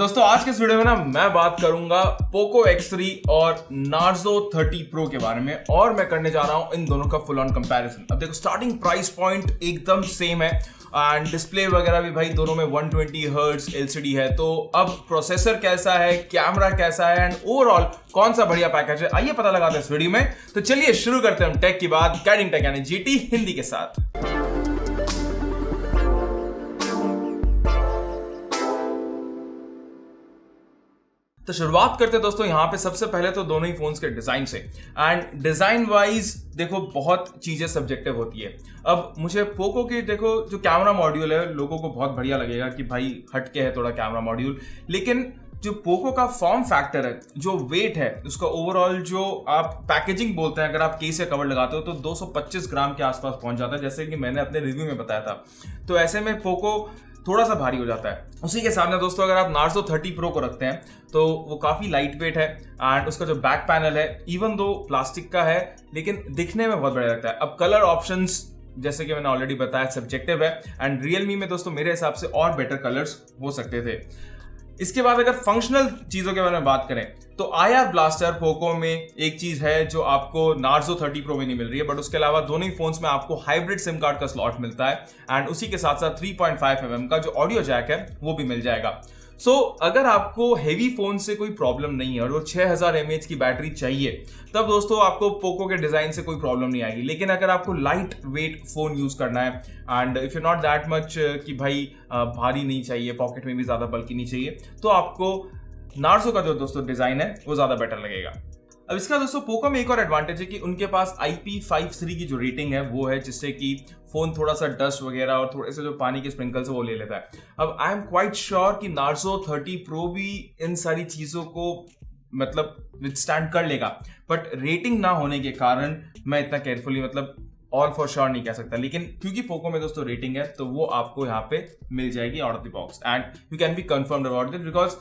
दोस्तों आज के इस वीडियो में ना मैं बात करूंगा पोको X3 और Narzo 30 Pro के बारे में और मैं करने जा रहा हूं इन दोनों का फुल ऑन कंपैरिजन। अब देखो स्टार्टिंग प्राइस पॉइंट एकदम सेम है एंड डिस्प्ले वगैरह भी भाई दोनों में 120 हर्ट्ज LCD है। तो अब प्रोसेसर कैसा है, कैमरा कैसा है एंड ओवरऑल कौन सा बढ़िया पैकेज है, आइए पता लगाते हैं इस वीडियो में। तो चलिए शुरू करते हैं हम टेक की बात गाइडिंग टेक यानी GT हिंदी के साथ। तो शुरुआत करते हैं दोस्तों यहाँ पे सबसे पहले तो दोनों ही फोन्स के डिजाइन से। एंड डिजाइन वाइज देखो बहुत चीजें सब्जेक्टिव होती है। अब मुझे पोको की देखो जो कैमरा मॉड्यूल है लोगों को बहुत बढ़िया लगेगा कि भाई हटके है थोड़ा कैमरा मॉड्यूल, लेकिन जो पोको का फॉर्म फैक्टर है, जो वेट है उसका, ओवरऑल जो आप पैकेजिंग बोलते हैं, अगर आप केस या कवर लगाते हो तो 225 ग्राम के आसपास पहुंच जाता है, जैसे कि मैंने अपने रिव्यू में बताया था। तो ऐसे में पोको थोड़ा सा भारी हो जाता है। उसी के सामने दोस्तों अगर आप Narzo 30 Pro को रखते हैं तो वो काफी लाइट वेट है एंड उसका जो बैक पैनल है इवन दो प्लास्टिक का है लेकिन दिखने में बहुत बढ़िया लगता है। अब कलर ऑप्शंस जैसे कि मैंने ऑलरेडी बताया सब्जेक्टिव है एंड Realme में दोस्तों मेरे हिसाब से और बेटर कलर्स हो सकते थे। इसके बाद अगर फंक्शनल चीजों के बारे में बात करें तो IR ब्लास्टर पोको में एक चीज है जो आपको Narzo 30 Pro में नहीं मिल रही है, बट उसके अलावा दोनों ही फोन्स में आपको हाइब्रिड सिम कार्ड का स्लॉट मिलता है एंड उसी के साथ साथ 3.5 mm का जो ऑडियो जैक है वो भी मिल जाएगा। सो अगर आपको हेवी फोन से कोई प्रॉब्लम नहीं है और वो 6000 mAh की बैटरी चाहिए तब दोस्तों आपको पोको के डिजाइन से कोई प्रॉब्लम नहीं आएगी। लेकिन अगर आपको लाइट वेट फोन यूज करना है and if you not that much कि भाई भारी नहीं चाहिए, पॉकेट में भी ज्यादा बल्कि नहीं चाहिए, तो आपको Narzo का जो दोस्तों डिजाइन है वो ज्यादा बेटर लगेगा। अब इसका दोस्तों पोको में एक और एडवांटेज है कि उनके पास IP53 की जो रेटिंग है वो है, जिससे कि फोन थोड़ा सा डस्ट वगैरह और थोड़े से जो पानी के स्प्रिंकल्स है वो ले लेता है। अब आई एम क्वाइट श्योर कि Narzo 30 Pro भी इन सारी चीजों को मतलब विथस्टैंड कर लेगा, बट रेटिंग ना होने के कारण मैं इतना केयरफुली मतलब ऑल फॉर श्योर नहीं कह सकता। लेकिन क्योंकि पोको में दोस्तों रेटिंग है तो वो आपको यहाँ पे मिल जाएगी out of the box and you can be confirmed about it, because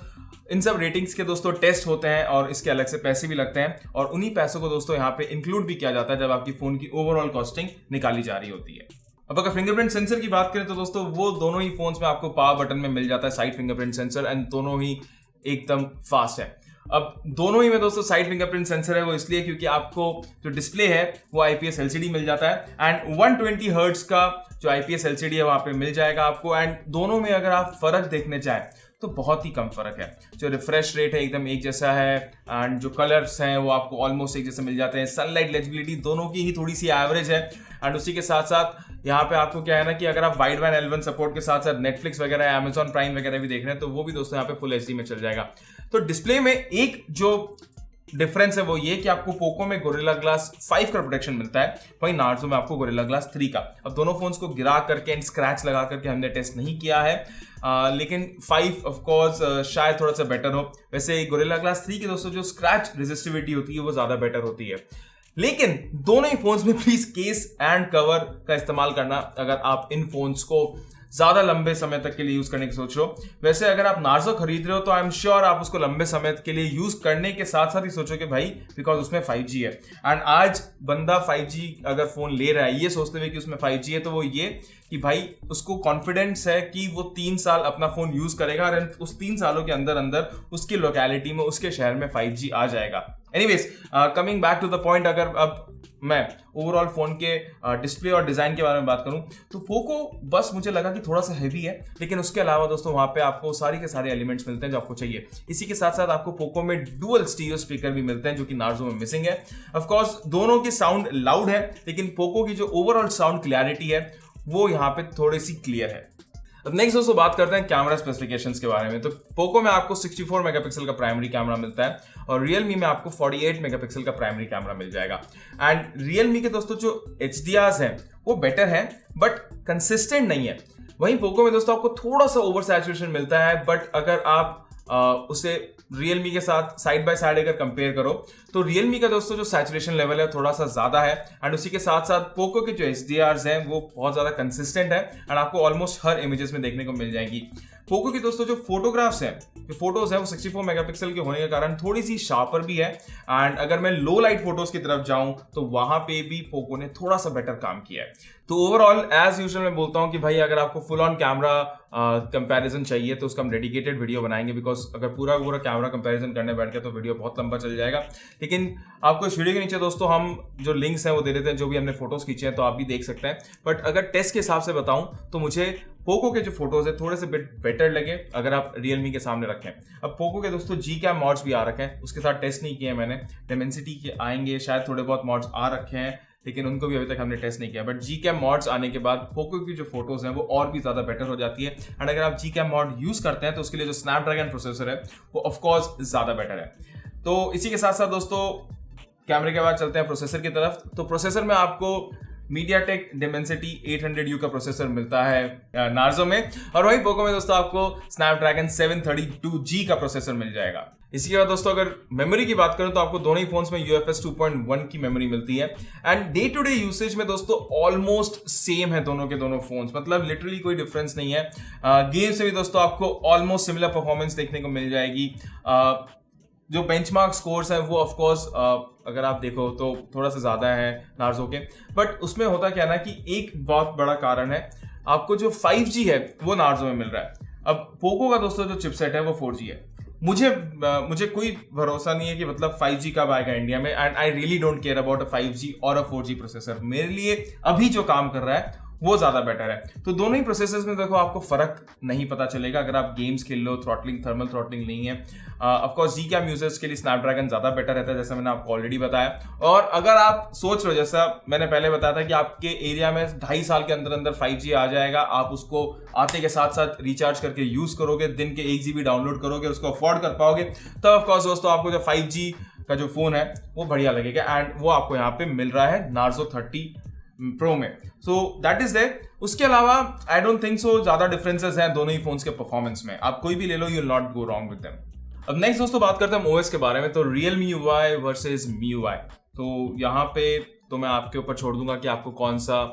in सब रेटिंग्स के दोस्तों टेस्ट होते हैं और इसके अलग से पैसे भी लगते हैं और उन्हीं पैसों को दोस्तों यहाँ पे इंक्लूड भी किया जाता है जब आपकी फोन की ओवरऑल कॉस्टिंग निकाली जा रही होती है। अब अगर फिंगरप्रिंट सेंसर की बात करें तो दोस्तों वो दोनों ही फोन्स में आपको पावर बटन में मिल जाता है साइड फिंगरप्रिंट सेंसर एंड दोनों ही एकदम फास्ट है। अब दोनों ही में दोस्तों साइड फिंगरप्रिंट सेंसर है वो इसलिए क्योंकि आपको जो डिस्प्ले है वो IPS LCD मिल जाता है एंड 120 हर्ट्ज का जो IPS LCD है वहां पे मिल जाएगा आपको। एंड दोनों में अगर आप फर्क देखने चाहें तो बहुत ही कम फर्क है। जो रिफ्रेश रेट है एकदम एक जैसा है एंड जो कलर्स हैं वो आपको ऑलमोस्ट एक जैसे मिल जाते हैं। सनलाइट लेजिबिलिटी दोनों की ही थोड़ी सी एवरेज है एंड उसी के साथ साथ यहाँ पे आपको क्या है ना कि अगर आप वाइड बैंड L1 सपोर्ट के साथ साथ नेटफ्लिक्स वगैरह, Amazon प्राइम वगैरह भी देख रहे हैं तो वो भी दोस्तों यहाँ पे फुल HD में चल जाएगा। तो डिस्प्ले में एक जो डिफरेंस है वो ये कि आपको पोको में गोरिल्ला ग्लास 5 का प्रोटेक्शन मिलता है, वहीं Narzo में आपको गोरिल्ला ग्लास 3 का। अब दोनों फोन्स को गिरा करके एंड स्क्रैच लगा करके हमने टेस्ट नहीं किया है, लेकिन 5 ऑफ कोर्स शायद थोड़ा सा बेटर हो। वैसे गोरिल्ला ग्लास 3 की दोस्तों जो स्क्रैच रेजिस्टिविटी होती है वो ज्यादा बेटर होती है। लेकिन दोनों ही फोन्स में प्लीज केस एंड कवर का इस्तेमाल करना अगर आप इन फोन्स को ज्यादा लंबे समय तक के लिए यूज करने की सोच रहे हो। वैसे अगर आप Narzo खरीद रहे हो तो आई एम श्योर आप उसको लंबे समय के लिए यूज करने के साथ साथ ही सोचोगे भाई बिकॉज उसमें 5G है एंड आज बंदा 5G अगर फोन ले रहा है ये सोचते हुए कि उसमें 5G है तो वो ये कि भाई उसको कॉन्फिडेंस है कि वो 3 साल अपना फोन यूज करेगा और उस 3 सालों के अंदर अंदर उसकी लोकेलिटी में उसके शहर में 5G आ जाएगा। Anyways coming back to the point, अगर अब मैं ओवरऑल फोन के डिस्प्ले और डिजाइन के बारे में बात करूं तो पोको बस मुझे लगा कि थोड़ा सा हैवी है, लेकिन उसके अलावा दोस्तों वहां पे आपको सारे के सारे एलिमेंट्स मिलते हैं जो आपको चाहिए। इसी के साथ साथ आपको पोको में डुअल स्टीरियो स्पीकर भी मिलते हैं जो कि Narzo में मिसिंग है। ऑफ कोर्स दोनों की साउंड लाउड है लेकिन पोको की जो ओवरऑल साउंड क्लैरिटी है वो यहाँ पे थोड़ी सी क्लियर है। अब नेक्स्ट दोस्तों बात करते हैं कैमरा स्पेसिफिकेशंस के बारे में। तो पोको में आपको 64 मेगापिक्सल का प्राइमरी कैमरा मिलता है और Realme में आपको 48 मेगापिक्सल का प्राइमरी कैमरा मिल जाएगा। एंड Realme के दोस्तों जो HDRs हैं वो बेटर है बट कंसिस्टेंट नहीं है। वहीं पोको में दोस्तों आपको थोड़ा सा ओवर सैचुरेशन मिलता है, बट अगर आप उसे Realme के साथ साइड बाय साइड अगर कंपेयर करो तो Realme का दोस्तों जो सैचुरेशन लेवल है थोड़ा सा ज्यादा है एंड उसी के साथ साथ पोको के जो HDRs हैं वो बहुत ज्यादा कंसिस्टेंट है एंड आपको ऑलमोस्ट हर इमेजेस में देखने को मिल जाएगी। पोको की दोस्तों जो फोटोग्राफ्स हैं, जो फोटोज है वो 64 मेगापिक्सल के होने के कारण थोड़ी सी शार्पर भी है। एंड अगर मैं लो लाइट फोटोज की तरफ जाऊं तो वहां पे भी पोको ने थोड़ा सा बेटर काम किया है। तो ओवरऑल एज यूजुअल मैं बोलता हूं कि भाई अगर आपको फुल ऑन कैमरा कंपैरिजन चाहिए तो उसका हम डेडिकेटेड वीडियो बनाएंगे, बिकॉज अगर पूरा पूरा कैमरा कंपैरिजन करने बैठ गया तो वीडियो बहुत लंबा चल जाएगा। लेकिन आपको इस वीडियो के नीचे दोस्तों हम जो लिंक्स हैं वो दे देते हैं, जो भी हमने फोटोज खींचे हैं, तो आप भी देख सकते हैं। बट अगर टेस्ट के हिसाब से बताऊं तो मुझे पोको के जो फोटोज है थोड़े से बिट बेटर लगे अगर आप रियलमी के सामने रखें। अब पोको के दोस्तों जी कैम मॉड्स भी आ रखे हैं, उसके साथ टेस्ट नहीं किए मैंने। डिमेंसिटी के आएंगे, शायद थोड़े बहुत मॉड्स आ रखे हैं, लेकिन उनको भी अभी तक हमने टेस्ट नहीं किया। बट जी कैम मॉड्स आने के बाद पोको की जो फोटोज हैं वो और भी ज्यादा बेटर हो जाती है। एंड अगर आप जी कैम मॉड यूज करते हैं तो उसके लिए जो स्नैपड्रैगन प्रोसेसर है वो ऑफकोर्स ज्यादा बेटर है। तो इसी के साथ साथ दोस्तों कैमरे के बाद चलते हैं प्रोसेसर की तरफ। तो प्रोसेसर में आपको MediaTek Dimensity 800U का प्रोसेसर मिलता है नार्जो में, और वही पोको में दोस्तों आपको Snapdragon 732G का प्रोसेसर मिल जाएगा। इसी के बाद दोस्तों अगर मेमोरी की बात करें तो आपको दोनों ही फोन्स में UFS 2.1 की मेमोरी मिलती है। And day to day usage में दोस्तों ऑलमोस्ट सेम है दोनों के दोनों फोन्स, मतलब लिटरली कोई डिफरेंस नहीं है। गेम से भी दोस्तों आपको ऑलमोस्ट सिमिलर परफॉर्मेंस देखने को मिल जाएगी। जो बेंचमार्क स्कोर्स हैं वो ऑफकोर्स अगर आप देखो तो थोड़ा सा ज़्यादा है नार्जो के, बट उसमें होता क्या ना कि एक बहुत बड़ा कारण है, आपको जो 5G है वो नार्जो में मिल रहा है। अब पोको का दोस्तों जो चिपसेट है वो 4G है। मुझे कोई भरोसा नहीं है कि मतलब 5G कब आएगा इंडिया में, and I really don't care about a 5G और अ 4G प्रोसेसर। मेरे लिए अभी जो काम कर रहा है वो ज्यादा बेटर है। तो दोनों ही प्रोसेसर्स में देखो आपको फर्क नहीं पता चलेगा अगर आप गेम्स खेल लो, थ्रॉटलिंग थर्मल थ्रॉटलिंग नहीं है। Of course G cam users के लिए स्नैपड्रैगन ज्यादा बेटर रहता है, जैसा मैंने आपको ऑलरेडी बताया। और अगर आप सोच रहे हो, जैसा मैंने पहले बताया था कि आपके एरिया में 2.5 साल के अंदर अंदर 5G आ जाएगा, आप उसको आते के साथ साथ रिचार्ज करके यूज करोगे, दिन के 1 GB डाउनलोड करोगे, उसको अफोर्ड कर पाओगे, तब ऑफकोर्स दोस्तों आपको जो 5G का जो फोन है वो बढ़िया लगेगा। एंड वो आपको यहाँ पे मिल रहा है नार्जो 30 प्रो में। So that is there. उसके अलावा आई डोंट थिंक सो ज्यादा डिफरेंसेस हैं दोनों ही फोन्स के परफॉर्मेंस में। आप कोई भी ले लो, you will not go wrong with them. अब नेक्स्ट दोस्तों बात करते हैं ओएस के बारे में। तो Realme UI वर्सेस MIUI। तो यहाँ पे तो मैं आपके ऊपर छोड़ दूंगा कि आपको कौन सा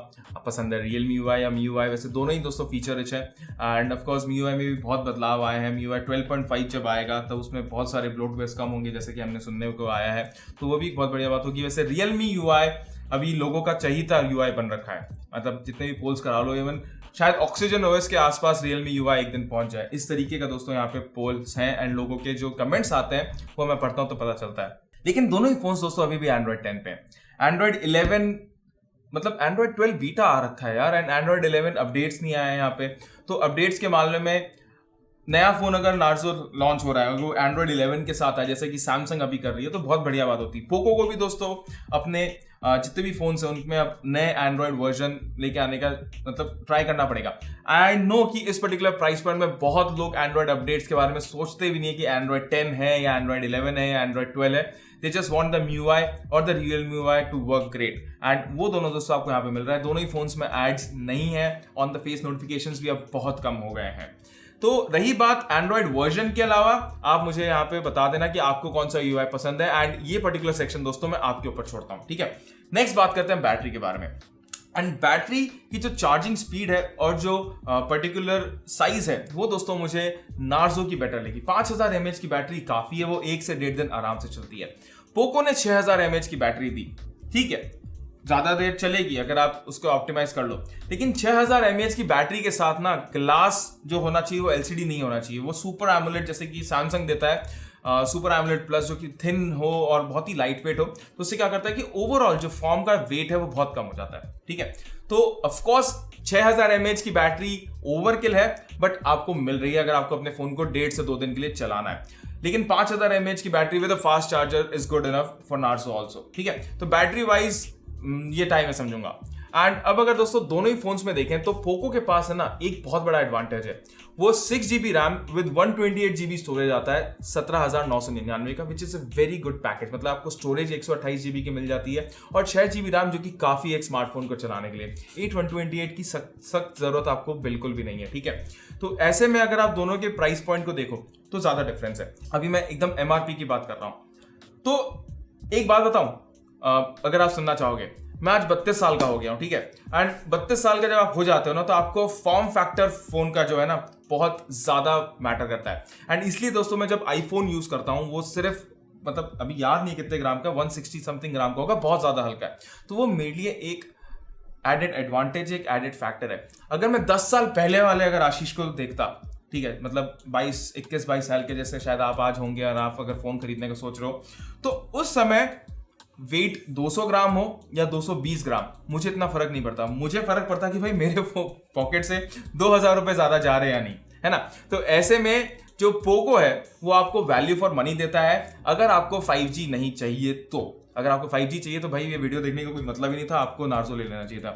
पसंद है, Realme UI या MIUI। वैसे दोनों ही दोस्तों फीचर रिच है। एंड ऑफ कोर्स MIUI में भी बहुत बदलाव आए हैं। MIUI 12.5 जब आएगा तब उसमें बहुत सारे ब्लोटवेयर्स कम होंगे, जैसे कि हमने सुनने को आया है, तो वो भी एक बहुत बढ़िया बात होगी। वैसे Realme UI अभी लोगों का चहीता UI बन रखा है, मतलब जितने भी पोल्स करा लो, इवन शायद Oxygen OS के आसपास Realme UI एक दिन पहुंच जाए, इस तरीके का दोस्तों यहाँ पे पोल्स हैं। एंड लोगों के जो कमेंट्स आते हैं वो मैं पढ़ता हूँ तो पता चलता है। लेकिन दोनों ही फोन्स दोस्तों अभी भी Android 10 पे हैं। Android 11 मतलब Android 12 बीटा आ रखा है यार, एंड Android 11 अपडेट्स नहीं आए हैं यहाँ पे। तो अपडेट्स के मामले में नया फोन अगर नार्जो लॉन्च हो रहा है और वो Android 11 के साथ है, जैसे कि सैमसंग अभी कर रही है, तो बहुत बढ़िया बात होती है। पोको को भी दोस्तों अपने जितने भी फोन्स हैं उनमें अब नए एंड्रॉइड वर्जन लेके आने का मतलब ट्राई करना पड़ेगा। आई नो कि इस पर्टिकुलर प्राइस पॉइंट में बहुत लोग एंड्रॉइड अपडेट्स के बारे में सोचते भी नहीं है कि Android 10 है या Android 11 है या Android 12 है। They just want the MIUI और the Realme UI to work great, and वो दोनों दोस्तों आपको यहाँ पे मिल रहा है। दोनों ही फोन्स में एड्स नहीं है, ऑन द फेस नोटिफिकेशंस भी अब बहुत कम हो गए हैं। तो रही बात एंड्रॉइड वर्जन के अलावा, आप मुझे यहाँ पे बता देना कि आपको कौन सा UI पसंद है, एंड ये पर्टिकुलर सेक्शन दोस्तों मैं आपके ऊपर छोड़ता हूँ, ठीक है। नेक्स्ट बात करते हैं बैटरी के बारे में। एंड बैटरी की जो चार्जिंग स्पीड है और जो पर्टिकुलर साइज है वो दोस्तों मुझे नार्जो की बेटर लगी। 5000 mAh की बैटरी काफी है, वो 1 से 1.5 दिन आराम से चलती है। पोको ने 6000 mAh की बैटरी दी, ठीक है, ज्यादा देर चलेगी अगर आप उसको ऑप्टिमाइज कर लो, लेकिन 6000 mAh की बैटरी के साथ ना ग्लास जो होना चाहिए वो LCD नहीं होना चाहिए, वो सुपर एमोलेड जैसे कि सैमसंग देता है, सुपर एमोलेड प्लस, जो कि थिन हो और बहुत ही लाइट वेट हो। तो उससे क्या करता है कि ओवरऑल जो फॉर्म का वेट है वो बहुत कम हो जाता है, ठीक है। तो ऑफकोर्स 6000 mAh की बैटरी ओवरकिल है, बट आपको मिल रही है अगर आपको अपने फोन को 1.5 से 2 दिन के लिए चलाना है। लेकिन 5000 mAh की battery with a fast charger is good enough for Narzo also, ठीक है। तो बैटरी वाइज ये टाइम मैं समझूंगा। एंड अब अगर दोस्तों दोनों ही फोन्स में देखें तो पोको के पास है ना एक बहुत बड़ा एडवांटेज है, वो 6GB RAM with 128GB storage आता है 17,999 का, which is a very good package. मतलब आपको स्टोरेज 128GB की मिल जाती है और 6GB रैम, जो कि काफी एक स्मार्टफोन को चलाने के लिए। 128 की सख्त जरूरत आपको बिल्कुल भी नहीं है, ठीक है। तो ऐसे में अगर आप दोनों के प्राइस पॉइंट को देखो तो ज्यादा डिफरेंस है। अभी मैं एकदम MRP की बात कर रहा हूं। तो एक बात बताऊं, अगर आप सुनना चाहोगे, मैं आज 32 साल का हो गया हूं, ठीक है। एंड 32 साल का जब आप हो जाते हो ना, तो आपको फॉर्म फैक्टर फोन का जो है ना बहुत ज़्यादा मैटर करता है। एंड इसलिए दोस्तों मैं जब आईफोन यूज़ करता हूँ वो सिर्फ मतलब अभी याद नहीं कितने ग्राम का, 160 समथिंग ग्राम का होगा, बहुत ज़्यादा हल्का है। तो वो मेरे लिए एक एडेड एडवांटेज, एक एडेड फैक्टर है। अगर मैं 10 साल पहले वाले अगर आशीष को देखता, ठीक है, मतलब 21-22 साल के जैसे शायद आप आज होंगे और आप अगर फ़ोन खरीदने का सोच रहे हो, तो उस समय वेट 200 ग्राम हो या 220 ग्राम, मुझे इतना फर्क नहीं पड़ता। मुझे फर्क पड़ता कि भाई मेरे पॉकेट से 2000 रुपये ज़्यादा जा रहे हैं या नहीं, है ना। तो ऐसे में जो पोको है वो आपको वैल्यू फॉर मनी देता है। अगर आपको 5G नहीं चाहिए तो, अगर आपको 5G चाहिए तो भाई ये वीडियो देखने का कोई मतलब ही नहीं था, आपको नार्जो ले लेना चाहिए था।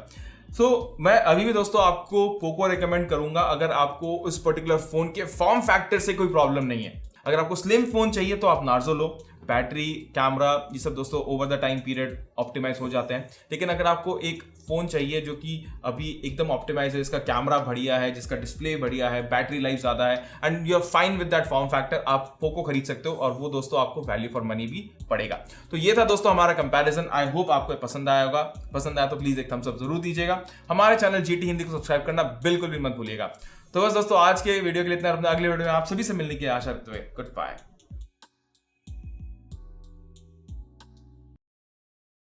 तो मैं अभी भी दोस्तों आपको पोको रेकमेंड करूंगा अगर आपको उस पर्टिकुलर फोन के फॉर्म फैक्टर से कोई प्रॉब्लम नहीं है। अगर आपको स्लिम फोन चाहिए तो आप नार्जो लो, बैटरी, कैमरा, ये सब दोस्तों over the time period optimize हो जाते हैं। लेकिन अगर आपको एक फोन चाहिए जो कि अभी एकदम ऑप्टिमाइज है, जिसका कैमरा बढ़िया है, जिसका डिस्प्ले बढ़िया है, बैटरी लाइफ ज्यादा है, and you are fine with that form factor, आप पोको खरीद सकते हो और वो दोस्तों आपको वैल्यू फॉर मनी भी पड़ेगा। तो ये था दोस्तों हमारा कंपैरिजन। आई होप आपको पसंद आया होगा। पसंद आया तो प्लीज एक थम्स अप जरूर दीजिएगा। हमारे चैनल जीटी हिंदी को सब्सक्राइब करना बिल्कुल भी मत भूलिएगा। तो बस दोस्तों आज के वीडियो के लिए इतना, अगले वीडियो में आप सभी से मिलने की आशा रखते हुए गुड बाय।